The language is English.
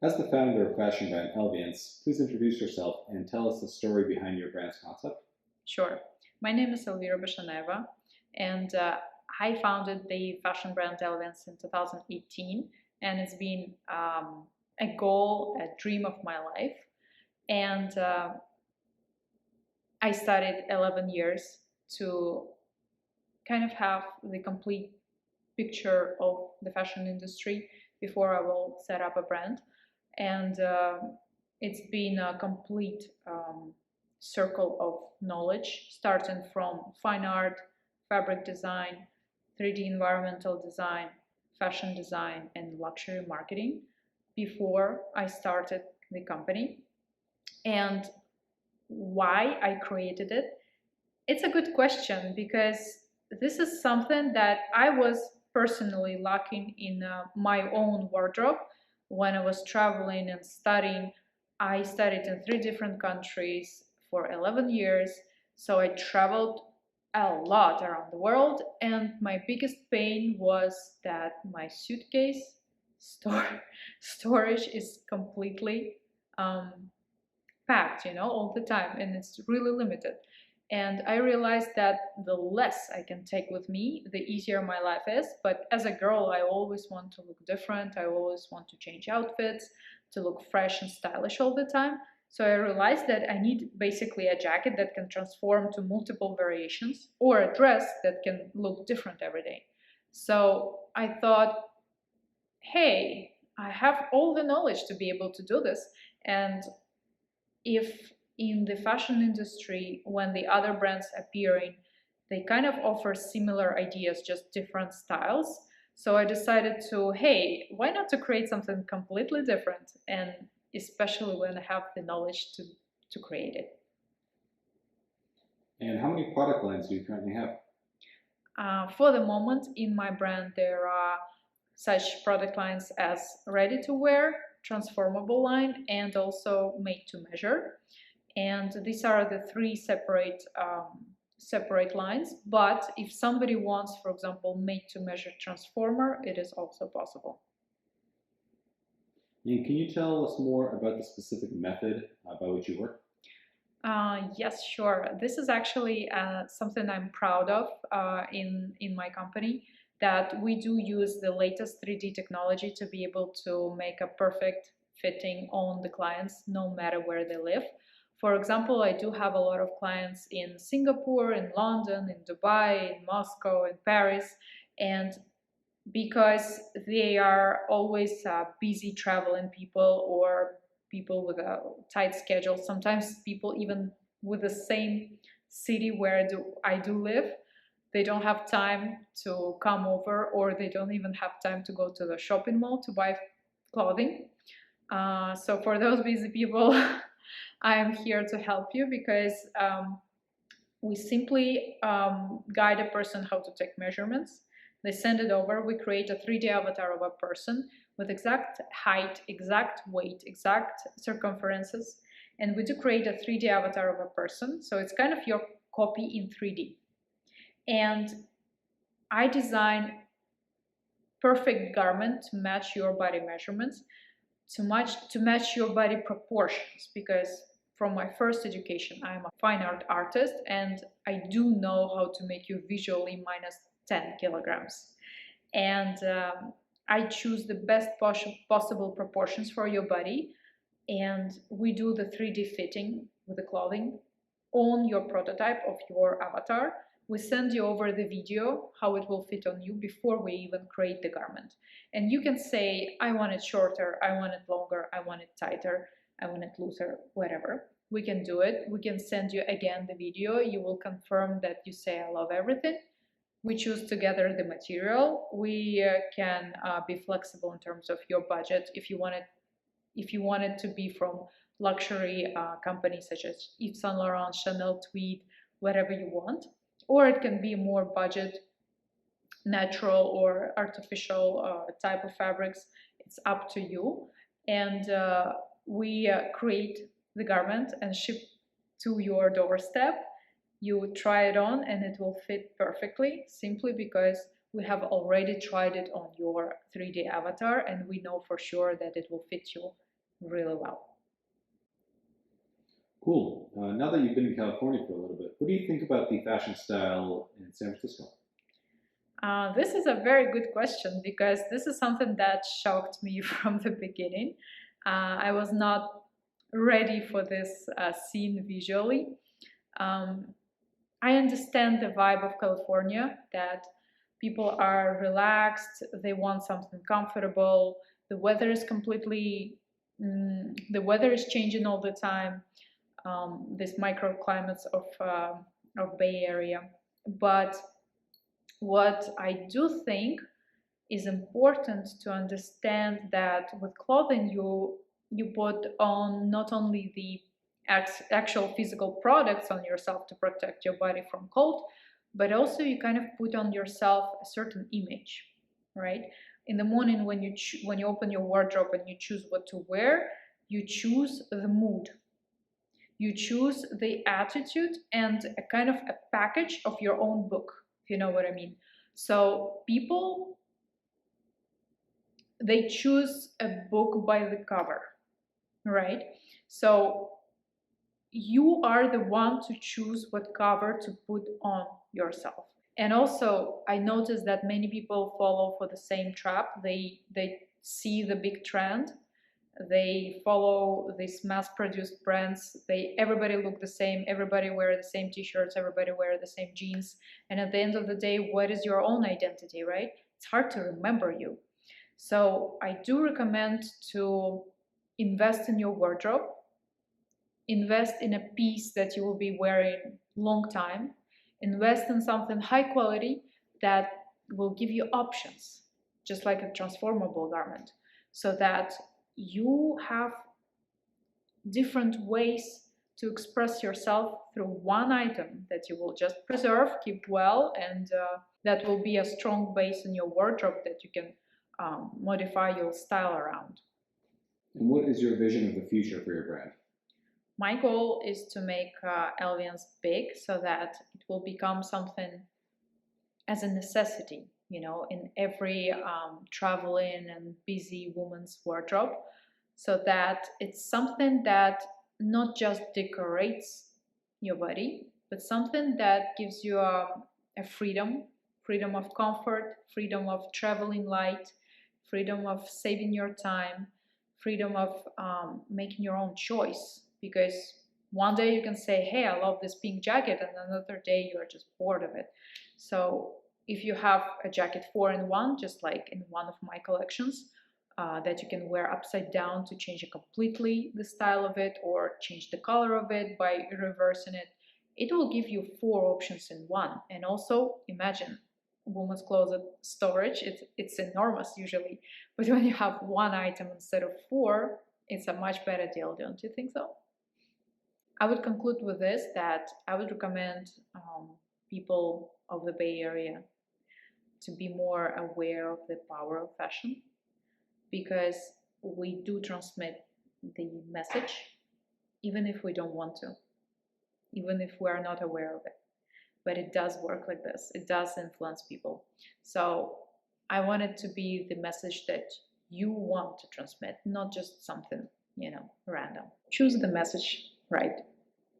As the founder of fashion brand ELVIENSE, please introduce yourself and tell us the story behind your brand's concept. Sure. My name is Elvira Bashanaeva, and I founded the fashion brand ELVIENSE in 2018, and it's been a goal, a dream of my life. And I studied 11 years to kind of have the complete picture of the fashion industry before I will set up a brand. And it's been a complete circle of knowledge, starting from fine art, fabric design, 3D environmental design, fashion design, and luxury marketing before I started the company. And why I created it? It's a good question because this is something that I was personally lacking in my own wardrobe when I was traveling and studying. I studied in 3 different countries for 11 years, so I traveled a lot around the world, and my biggest pain was that my suitcase storage is completely um, packed, all the time, and it's really limited. And I realized that the less I can take with me, the easier my life is. But as a girl, I always want to look different. I always want to change outfits, to look fresh and stylish all the time. So I realized that I need basically a jacket that can transform to multiple variations, or a dress that can look different every day. So I thought, hey, I have all the knowledge to be able to do this. And if in the fashion industry, when the other brands appearing, they kind of offer similar ideas, just different styles. So I decided to, hey, why not to create something completely different? And especially when I have the knowledge to create it. And how many product lines do you currently have? For the moment, in my brand, there are such product lines as ready to wear, transformable line, and also made to measure. And these are the three separate lines. But if somebody wants, for example, made to measure transformer, it is also possible. And can you tell us more about the specific method by which you work? Yes, sure. This is actually something I'm proud of in my company, that we do use the latest 3D technology to be able to make a perfect fitting on the clients, no matter where they live. For example, I do have a lot of clients in Singapore, in London, in Dubai, in Moscow, in Paris, and because they are always busy traveling people, or people with a tight schedule, sometimes people even with the same city where I do live, they don't have time to come over, or they don't even have time to go to the shopping mall to buy clothing. So for those busy people, I am here to help you, because we simply guide a person how to take measurements. They send it over. We create a 3D avatar of a person with exact height, exact weight, exact circumferences. And we do create a 3D avatar of a person. So it's kind of your copy in 3D. And I design perfect garment to match your body measurements, to match your body proportions, because from my first education, I'm a fine art artist, and I do know how to make you visually minus 10 kilograms. And I choose the best possible proportions for your body, and we do the 3D fitting with the clothing on your prototype of your avatar. We send you over the video how it will fit on you before we even create the garment. And you can say, I want it shorter, I want it longer, I want it tighter, I want it looser, whatever. We can do it. We can send you again the video. You will confirm that you say, I love everything. We choose together the material. We can be flexible in terms of your budget. If you want it to be from luxury companies such as Yves Saint Laurent, Chanel, Tweed, whatever you want. Or it can be more budget, natural or artificial type of fabrics. It's up to you. And we create the garment and ship to your doorstep. You try it on and it will fit perfectly, simply because we have already tried it on your 3D avatar, and we know for sure that it will fit you really well. Cool. Now that you've been in California for a little bit, what do you think about the fashion style in San Francisco? This is a very good question, because this is something that shocked me from the beginning. I was not ready for this scene visually. I understand the vibe of California, that people are relaxed, they want something comfortable, the weather is the weather is changing all the time, these microclimates of Bay Area. But what I do think is important to understand, that with clothing you put on not only the actual physical products on yourself to protect your body from cold, but also you kind of put on yourself a certain image, right? In the morning when you open your wardrobe and you choose what to wear, you choose the mood, you choose the attitude, and a kind of a package of your own book, if you know what I mean. So people, they choose a book by the cover, right? So you are the one to choose what cover to put on yourself. And also, I noticed that many people follow for the same trap. They see the big trend, they follow these mass-produced brands. Everybody look the same, everybody wear the same t-shirts, everybody wear the same jeans. And at the end of the day, what is your own identity, right? It's hard to remember you. So I do recommend to invest in your wardrobe, invest in a piece that you will be wearing long time, invest in something high quality that will give you options, just like a transformable garment, so that you have different ways to express yourself through one item that you will just preserve, keep well, and that will be a strong base in your wardrobe that you can modify your style around. And what is your vision of the future for your brand? My goal is to make ELVIENSE big, so that it will become something as a necessity, in every traveling and busy woman's wardrobe, so that it's something that not just decorates your body, but something that gives you a freedom of comfort, freedom of traveling light, freedom of saving your time, freedom of making your own choice. Because one day you can say, hey, I love this pink jacket, and another day you're just bored of it. So if you have a jacket 4-in-1, just like in one of my collections, that you can wear upside down to change completely the style of it, or change the color of it by reversing it, it will give you 4 options in one. And also, imagine women's closet storage, it's enormous usually, but when you have one item instead of 4, it's a much better deal, don't you think so? I would conclude with this, that I would recommend people of the Bay Area to be more aware of the power of fashion, because we do transmit the message, even if we don't want to, even if we are not aware of it. But it does work like this. It does influence people. So I want it to be the message that you want to transmit, not just something, random. Choose the message right.